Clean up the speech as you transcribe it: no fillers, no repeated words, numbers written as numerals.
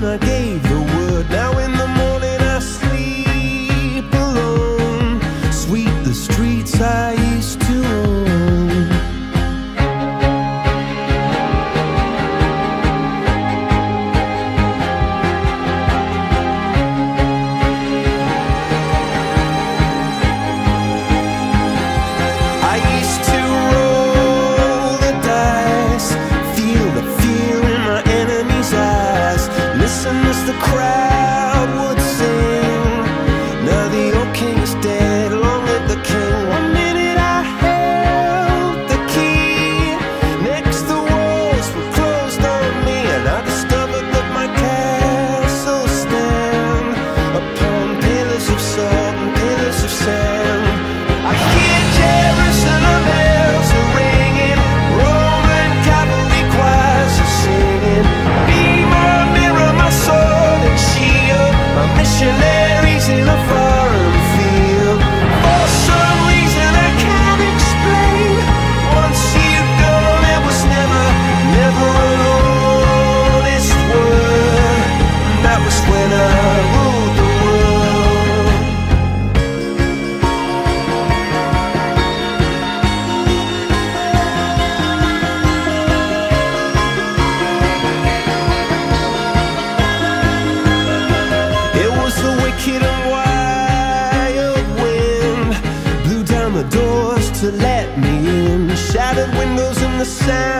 when I gave the word. Now in the morning I sleep alone. Sweep the streets I used to own. I used to roll the dice, feel the fear in my enemy's eyes, listen as the crowd would sing. Now the old king is dead, long live the king. One minute I held the key, next the walls were closed on me, and I discovered that my castle stand upon pillars of salt and pillars of sand. I hear Jerusalem bells are ringing, Roman cavalry choirs are singing. Be my mirror, my sword and shield, my missionaries in a foreign field. For some reason I can't explain, once you've gone it was never, never an honest word. That was when I ruled the world. It was the wicked and wild wind, blew down the doors to let me in, shattered windows in the sand.